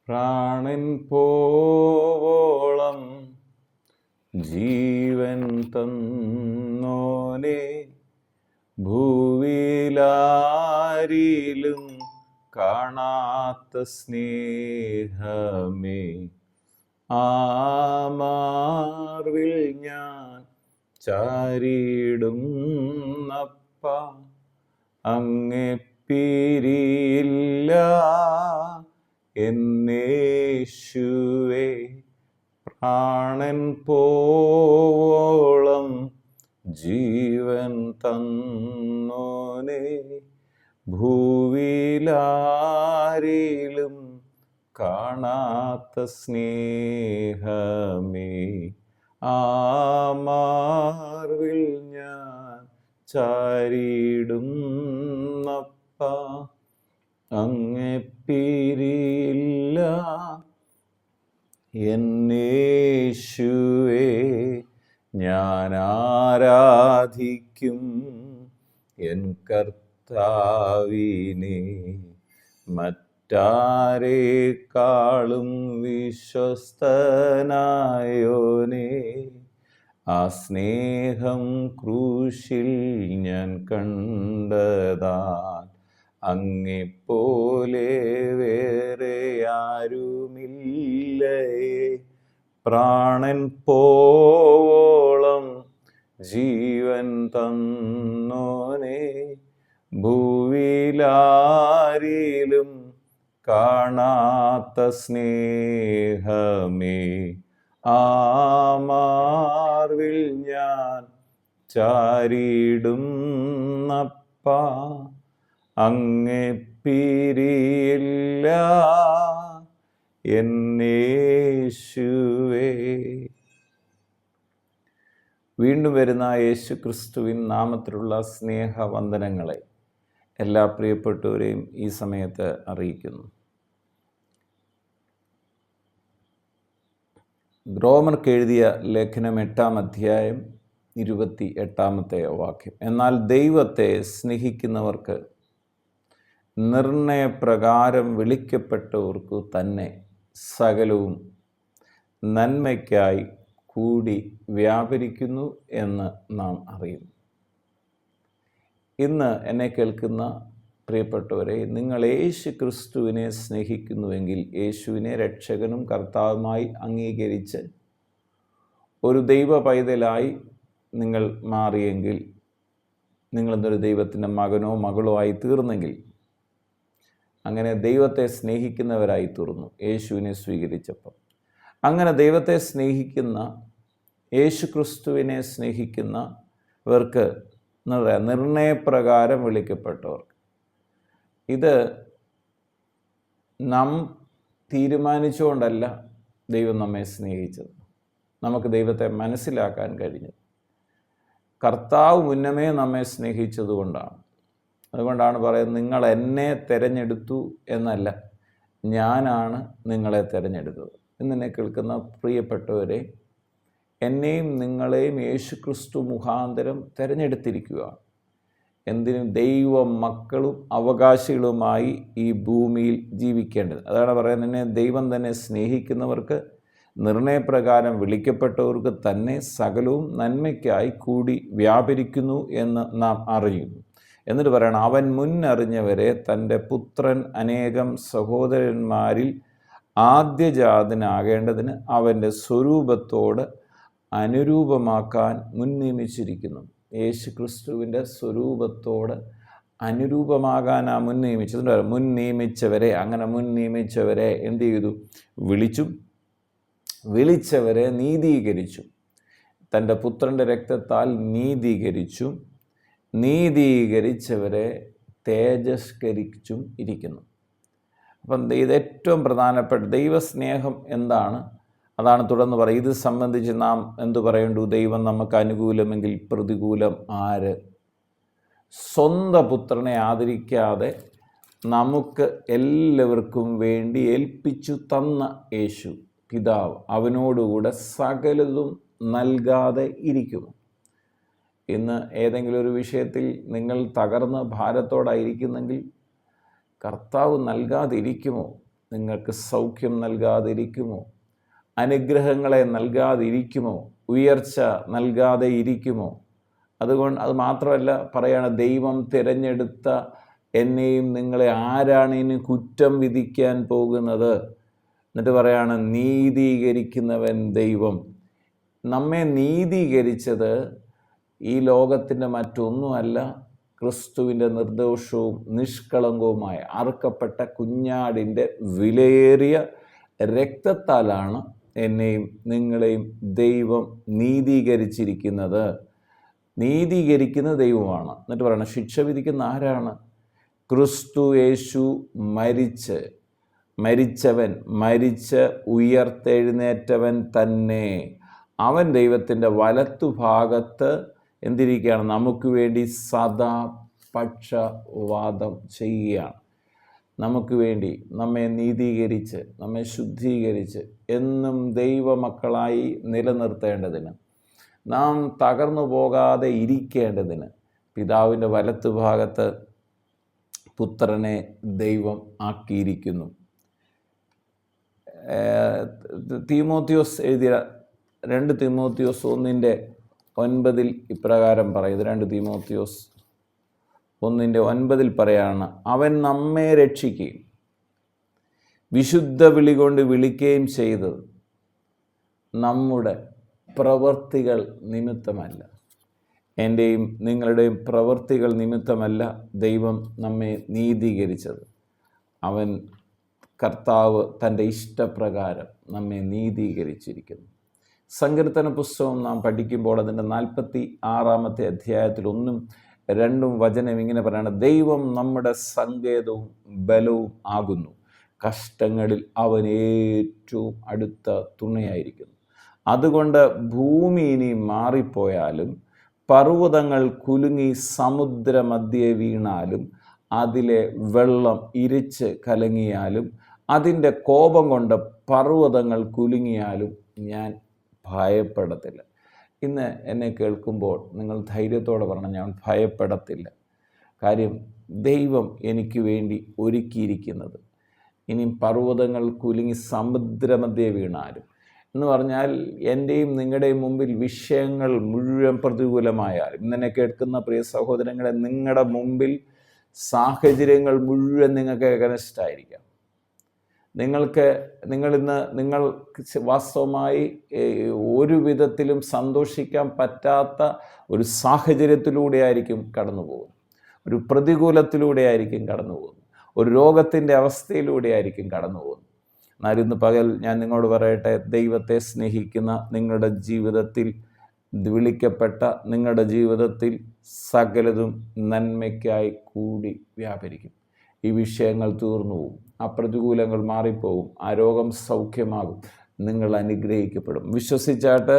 പ്രാണൻ പോവോളം ജീവൻ തന്നോനെ, ഭൂവിലാരിലും കാണാത്ത സ്നേഹമേ, ആ മാർവിൽ ഞാൻ ചാരിടുന്നപ്പ, അങ്ങേ പിരിയില്ല എന്നേശുവേ. പ്രാണൻ പോവോളം ജീവൻ തന്നോനെ, ഭൂവിലാരിലും കാണാത്ത സ്നേഹമേ, ആ മാർവിൽ ഞാൻ ചാരിടുന്നപ്പ, അങ്ങേ പിരിയില്ല എന്നേശുവേ. ഞാൻ ആരാധിക്കും എൻ കർത്താവിനെ, മറ്റാരേക്കാളും വിശ്വസ്തനായോനെ. ആ സ്നേഹം ക്രൂശിൽ ഞാൻ കണ്ടതാൽ അങ്ങെപ്പോലെ വേറെ ആരുമില്ലേ. പ്രാണൻ പോവോളം ജീവൻ തന്നോനെ, ഭൂവിലാരിലും കാണാത്ത സ്നേഹമേ, ആ മാർവിൽ ഞാൻ ചാരിടുന്നപ്പ, അങ്ങേ പിരിയില്ല എന്നേശുവേ. വീണ്ടും വരുന്ന യേശു ക്രിസ്തുവിൻ നാമത്തിലുള്ള സ്നേഹവന്ദനങ്ങളെ എല്ലാ പ്രിയപ്പെട്ടവരെയും ഈ സമയത്ത് അറിയിക്കുന്നു. റോമർക്ക് എഴുതിയ ലേഖനം 8-ാം അധ്യായം 28-ാമത്തെ വാക്യം. എന്നാൽ ദൈവത്തെ സ്നേഹിക്കുന്നവർക്ക് നിർണയപ്രകാരം വിളിക്കപ്പെട്ടവർക്കു തന്നെ സകലവും നന്മയ്ക്കായി കൂടി വ്യാപരിക്കുന്നു എന്ന് നാം അറിയുന്നു. ഇന്ന് എന്നെ കേൾക്കുന്ന പ്രിയപ്പെട്ടവരെ, നിങ്ങൾ യേശു ക്രിസ്തുവിനെ സ്നേഹിക്കുന്നുവെങ്കിൽ, യേശുവിനെ രക്ഷകനും കർത്താവുമായി അംഗീകരിച്ച് ഒരു ദൈവ പൈതലായി നിങ്ങൾ മാറിയെങ്കിൽ, നിങ്ങളെന്നൊരു ദൈവത്തിൻ്റെ മകനോ മകളോ ആയി തീർന്നെങ്കിൽ, അങ്ങനെ ദൈവത്തെ സ്നേഹിക്കുന്നവരായി തീർന്നു യേശുവിനെ സ്വീകരിച്ചപ്പോൾ. അങ്ങനെ ദൈവത്തെ സ്നേഹിക്കുന്ന, യേശു ക്രിസ്തുവിനെ സ്നേഹിക്കുന്നവർക്ക് നിർണയപ്രകാരം വിളിക്കപ്പെട്ടവർക്ക്. ഇത് നാം തീരുമാനിച്ചുകൊണ്ടല്ല ദൈവം നമ്മെ സ്നേഹിച്ചത്. നമുക്ക് ദൈവത്തെ മനസ്സിലാക്കാൻ കഴിഞ്ഞു. കർത്താവ് മുന്നമേ നമ്മെ സ്നേഹിച്ചതുകൊണ്ടാണ്. അതുകൊണ്ടാണ് പറയുന്നത്, നിങ്ങൾ എന്നെ തിരഞ്ഞെടുത്തു എന്നല്ല, ഞാനാണ് നിങ്ങളെ തിരഞ്ഞെടുത്തത്. എന്നെ കേൾക്കുന്ന പ്രിയപ്പെട്ടവരെ, എന്നെയും നിങ്ങളെയും യേശു ക്രിസ്തു മുഖാന്തരം തിരഞ്ഞെടുത്തിരിക്കുക. എന്തിനും ദൈവ മക്കളും അവകാശികളുമായി ഈ ഭൂമിയിൽ ജീവിക്കേണ്ടത്. അതാണ് പറയുന്നത്, എന്നെ ദൈവം തന്നെ സ്നേഹിക്കുന്നവർക്ക്, നിർണയപ്രകാരം വിളിക്കപ്പെട്ടവർക്ക് തന്നെ സകലവും നന്മയ്ക്കായി കൂടി വ്യാപരിക്കുന്നു എന്ന് നാം അറിയുന്നു. എന്നിട്ട് പറയണം, അവൻ മുന്നറിഞ്ഞവരെ തൻ്റെ പുത്രൻ അനേകം സഹോദരന്മാരിൽ ആദ്യജാതനാകേണ്ടതിന് അവൻ്റെ സ്വരൂപത്തോട് അനുരൂപമാക്കാൻ മുൻ നിയമിച്ചിരിക്കുന്നു. യേശു ക്രിസ്തുവിൻ്റെ സ്വരൂപത്തോട് അനുരൂപമാകാനാണ് മുൻ നിയമിച്ചത്. മുൻ നിയമിച്ചവരെ, അങ്ങനെ മുൻ നിയമിച്ചവരെ എന്ത് ചെയ്തു? വിളിച്ചു. വിളിച്ചവരെ നീതീകരിച്ചു. തൻ്റെ പുത്രൻ്റെ രക്തത്താൽ നീതീകരിച്ചു. നീതീകരിച്ചവരെ തേജസ്കരിച്ചും ഇരിക്കുന്നു. അപ്പം ഇത് ഏറ്റവും പ്രധാനപ്പെട്ട ദൈവസ്നേഹം എന്താണ്? അതാണ് തുടർന്ന് പറയും. ഇത് സംബന്ധിച്ച് നാം എന്തു പറയേണ്ടു? ദൈവം നമുക്ക് അനുകൂലമെങ്കിൽ പ്രതികൂലം ആര്? സ്വന്തം പുത്രനെ ആദരിക്കാതെ നമുക്ക് എല്ലാവർക്കും വേണ്ടി ഏൽപ്പിച്ചു തന്ന യേശു പിതാവ് അവനോടുകൂടെ സകലതും നൽകാതെ ഇരിക്കുമോ? ഇന്ന് ഏതെങ്കിലും ഒരു വിഷയത്തിൽ നിങ്ങൾ തകർന്ന് ഭാരത്തോടായിരിക്കുന്നെങ്കിൽ കർത്താവ് നൽകാതിരിക്കുമോ? നിങ്ങൾക്ക് സൗഖ്യം നൽകാതിരിക്കുമോ? അനുഗ്രഹങ്ങളെ നൽകാതിരിക്കുമോ? ഉയർച്ച നൽകാതെ ഇരിക്കുമോ? അതുകൊണ്ട് അത് മാത്രമല്ല പറയാണ്, ദൈവം തിരഞ്ഞെടുത്ത എന്നെയും നിങ്ങളെ ആരാണ് ഇനി കുറ്റം വിധിക്കാൻ പോകുന്നത്? എന്നിട്ട് പറയാണ്, നീതീകരിക്കുന്നവൻ ദൈവം. നമ്മെ നീതീകരിച്ചത് ഈ ലോകത്തിൻ്റെ മറ്റൊന്നുമല്ല, ക്രിസ്തുവിൻ്റെ നിർദോഷവും നിഷ്കളങ്കവുമായ അറുക്കപ്പെട്ട കുഞ്ഞാടിൻ്റെ വിലയേറിയ രക്തത്താലാണ് എന്നെയും നിങ്ങളെയും ദൈവം നീതീകരിച്ചിരിക്കുന്നത്. നീതീകരിക്കുന്ന ദൈവമാണ്. എന്നിട്ട് പറയണം, ശിക്ഷ വിധിക്കുന്ന ആരാണ്? ക്രിസ്തു യേശു മരിച്ച് ഉയർത്തെഴുന്നേറ്റവൻ തന്നെ. അവൻ ദൈവത്തിൻ്റെ വലത്തുഭാഗത്ത് എന്തിരിക്കുകയാണ്? നമുക്ക് വേണ്ടി സദാ പക്ഷവാദം ചെയ്യുകയാണ്. നമുക്ക് വേണ്ടി നമ്മെ നീതീകരിച്ച്, നമ്മെ ശുദ്ധീകരിച്ച് എന്നും ദൈവമക്കളായി നിലനിർത്തേണ്ടതിന്, നാം തകർന്നു പോകാതെ ഇരിക്കേണ്ടതിന് പിതാവിൻ്റെ വലത്തുഭാഗത്ത് പുത്രനെ ദൈവം ആക്കിയിരിക്കുന്നു. തീമോത്തിയോസ് എഴുതിയ 2 തീമോത്തിയോസ് 1:9 ഇപ്രകാരം പറയുന്നത്. 2 തീമോത്തിയോസ് 1:9 പറയാണ്, അവൻ നമ്മെ രക്ഷിക്കുകയും വിശുദ്ധ വിളി കൊണ്ട് വിളിക്കുകയും ചെയ്തത് നമ്മുടെ പ്രവൃത്തികൾ നിമിത്തമല്ല. എൻ്റെയും നിങ്ങളുടെയും പ്രവൃത്തികൾ നിമിത്തമല്ല ദൈവം നമ്മെ നീതീകരിച്ചത്. അവൻ കർത്താവ് തൻ്റെ ഇഷ്ടപ്രകാരം നമ്മെ നീതീകരിച്ചിരിക്കുന്നു. സങ്കീർത്തന പുസ്തകം നാം പഠിക്കുമ്പോൾ അതിൻ്റെ 46-ാമത്തെ അധ്യായത്തിൽ 1-2 വചനം ഇങ്ങനെ പറയാണ്, ദൈവം നമ്മുടെ സങ്കേതവും ബലവും ആകുന്നു, കഷ്ടങ്ങളിൽ അവൻ ഏറ്റവും അടുത്ത തുണയായിരിക്കുന്നു. അതുകൊണ്ട് ഭൂമി ഇനി മാറിപ്പോയാലും, പർവ്വതങ്ങൾ കുലുങ്ങി സമുദ്രമധ്യേ വീണാലും, അതിലെ വെള്ളം ഇരിച്ച് കലങ്ങിയാലും, അതിൻ്റെ കോപം കൊണ്ട് പർവ്വതങ്ങൾ കുലുങ്ങിയാലും ഞാൻ ഭയപ്പെടത്തില്ല. ഇന്ന് എന്നെ കേൾക്കുമ്പോൾ നിങ്ങൾ ധൈര്യത്തോടെ പറഞ്ഞാൽ, ഞാൻ ഭയപ്പെടത്തില്ല. കാര്യം ദൈവം എനിക്ക് വേണ്ടി ഒരുക്കിയിരിക്കുന്നത്, ഇനി പർവ്വതങ്ങൾ കുലുങ്ങി സമുദ്രമധ്യേ വീണാലും എന്ന് പറഞ്ഞാൽ, എൻ്റെയും നിങ്ങളുടെയും മുമ്പിൽ വിഷയങ്ങൾ മുഴുവൻ പ്രതികൂലമായാലും, ഇന്നെന്നെ കേൾക്കുന്ന പ്രിയ സഹോദരങ്ങളെ, നിങ്ങളുടെ മുമ്പിൽ സാഹചര്യങ്ങൾ മുഴുവൻ നിങ്ങൾക്ക് അഗൈൻസ്റ്റായിരിക്കാം. നിങ്ങൾ വാസ്തവമായി ഒരു വിധത്തിലും സന്തോഷിക്കാൻ പറ്റാത്ത ഒരു സാഹചര്യത്തിലൂടെ ആയിരിക്കും കടന്നു പോകുന്നത്, ഒരു പ്രതികൂലത്തിലൂടെ ആയിരിക്കും കടന്നു പോകുന്നത്, ഒരു രോഗത്തിൻ്റെ അവസ്ഥയിലൂടെ ആയിരിക്കും കടന്നു പോകുന്നത്. എന്നാൽ ഇന്ന് പകൽ ഞാൻ നിങ്ങളോട് പറയട്ടെ, ദൈവത്തെ സ്നേഹിക്കുന്ന നിങ്ങളുടെ ജീവിതത്തിൽ, വിളിക്കപ്പെട്ട നിങ്ങളുടെ ജീവിതത്തിൽ സകലതും നന്മയ്ക്കായി കൂടി വ്യാപരിക്കും. ഈ വിഷയങ്ങൾ തീർന്നു പോകും, ആ പ്രതികൂലങ്ങൾ മാറിപ്പോകും, ആ രോഗം സൗഖ്യമാകും, നിങ്ങൾ അനുഗ്രഹിക്കപ്പെടും. വിശ്വസിച്ചാട്ട്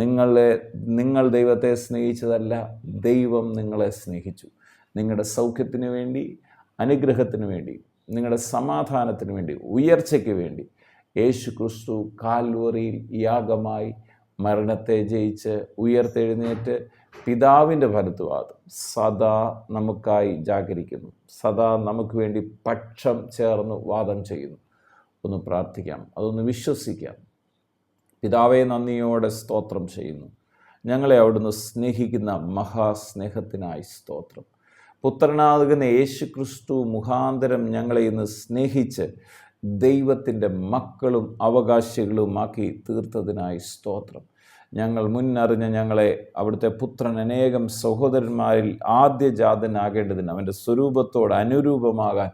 നിങ്ങൾ ദൈവത്തെ സ്നേഹിച്ചതല്ല, ദൈവം നിങ്ങളെ സ്നേഹിച്ചു. നിങ്ങളുടെ സൗഖ്യത്തിന് വേണ്ടി, അനുഗ്രഹത്തിന് വേണ്ടി, നിങ്ങളുടെ സമാധാനത്തിന് വേണ്ടി, ഉയർച്ചയ്ക്ക് വേണ്ടി യേശു ക്രിസ്തു കാൽവറിയിൽ യാഗമായി മരണത്തെ ജയിച്ച് ഉയർത്തെഴുന്നേറ്റ് പിതാവിൻ്റെ വലത്തുഭാഗത്ത് സദാ നമുക്കായി ജാഗരിക്കുന്നു, സദാ നമുക്ക് വേണ്ടി പക്ഷം ചേർന്ന് വാദം ചെയ്യുന്നു. ഒന്ന് പ്രാർത്ഥിക്കാം, അതൊന്ന് വിശ്വസിക്കാം. പിതാവേ, നന്ദിയോടെ സ്തോത്രം ചെയ്യുന്നു. ഞങ്ങളെ അവിടുന്ന് സ്നേഹിക്കുന്ന മഹാസ്നേഹത്തിനായി സ്തോത്രം. പുത്രനാകുന്ന യേശു ക്രിസ്തു മുഖാന്തരം ഞങ്ങളെ ഇന്ന് സ്നേഹിച്ച് ദൈവത്തിൻ്റെ മക്കളും അവകാശികളുമാക്കി തീർത്തതിനായി സ്തോത്രം. ഞങ്ങൾ മുന്നറിഞ്ഞ ഞങ്ങളെ അവിടുത്തെ പുത്രൻ അനേകം സഹോദരന്മാരിൽ ആദ്യജാതനാകേണ്ടതിന് അവൻ്റെ സ്വരൂപത്തോട് അനുരൂപമാകാൻ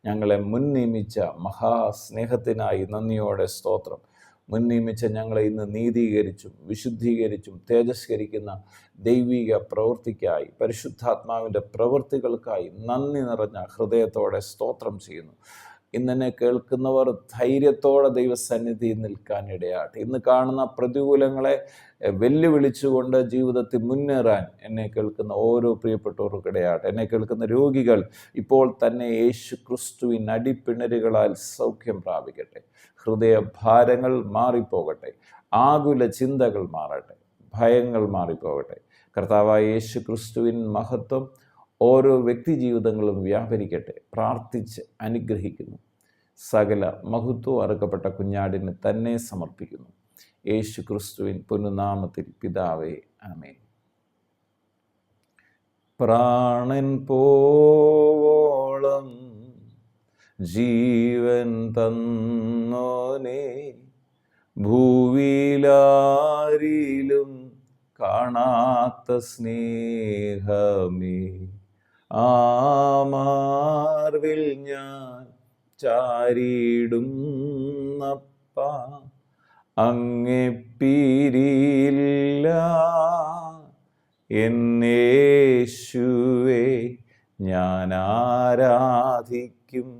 ഞങ്ങളെ മുൻനിയമിച്ച മഹാസ്നേഹത്തിനായി നന്ദിയോടെ സ്തോത്രം. മുൻനിയമിച്ച ഞങ്ങളെ ഇന്ന് നീതീകരിച്ചും വിശുദ്ധീകരിച്ചും തേജസ്കരിക്കുന്ന ദൈവിക പ്രവൃത്തിക്കായി, പരിശുദ്ധാത്മാവിൻ്റെ പ്രവൃത്തികൾക്കായി നന്ദി നിറഞ്ഞ ഹൃദയത്തോടെ സ്തോത്രം ചെയ്യുന്നു. ഇന്നെന്നെ കേൾക്കുന്നവർ ധൈര്യത്തോടെ ദൈവസന്നിധിയിൽ നിൽക്കാൻ ഇടയാട്ടെ. ഇന്ന് കാണുന്ന പ്രതികൂലങ്ങളെ വെല്ലുവിളിച്ചുകൊണ്ട് ജീവിതത്തിൽ മുന്നേറാൻ എന്നെ കേൾക്കുന്ന ഓരോ പ്രിയപ്പെട്ടവർക്കും ഇടയാട്ടെ. എന്നെ കേൾക്കുന്ന രോഗികൾ ഇപ്പോൾ തന്നെ യേശു ക്രിസ്തുവിൻ അടിപ്പിണരുകളാൽ സൗഖ്യം പ്രാപിക്കട്ടെ. ഹൃദയഭാരങ്ങൾ മാറിപ്പോകട്ടെ, ആകുല ചിന്തകൾ മാറട്ടെ, ഭയങ്ങൾ മാറിപ്പോകട്ടെ. കർത്താവായ യേശു ക്രിസ്തുവിൻ മഹത്വം ഓരോ വ്യക്തി ജീവിതങ്ങളും വ്യാപരിക്കട്ടെ. പ്രാർത്ഥിച്ച് അനുഗ്രഹിക്കുന്നു. സകല മഹത്വവും അറുക്കപ്പെട്ട കുഞ്ഞാടിന് തന്നെ സമർപ്പിക്കുന്നു. യേശു ക്രിസ്തുവിൻ പൊന്നുനാമത്തിൽ പിതാവേ, ആമേൻ. പ്രാണൻ പോവോളം ജീവൻ തന്നോനെ, ഭൂവിലാരിലും കാണാത്ത സ്നേഹമേ, ആ മാർവിൽ ഞാൻ ചാരിടുന്നപ്പ, അങ്ങേ പിരിയില്ല എന്നേശുവേ, ഞാൻ ആരാധിക്കും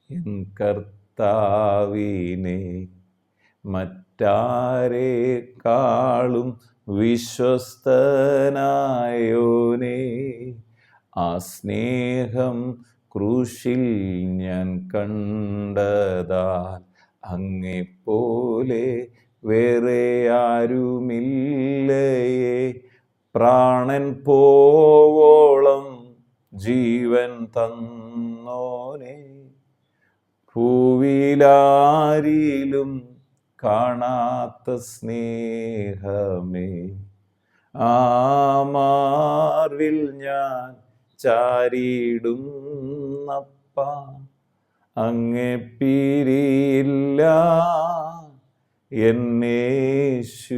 എൻ കർത്താവിനെ. മറ്റാരേക്കാളും വിശ്വസ്തനായോനേ, ആ സ്നേഹം ക്രൂശിൽ ഞാൻ കണ്ടതാൽ, അങ്ങെപ്പോലെ വേറെ ആരുമില്ലയേ. പ്രാണൻ പോവോളം ജീവൻ തന്നോനെ, ഭൂവിലാരിലും കാണാത്ത സ്നേഹമേ, ആ മാർവിൽ ഞാൻ ചാരിടുന്നപ്പ, അങ്ങേ പിരിയില്ല എന്നേശുവേ.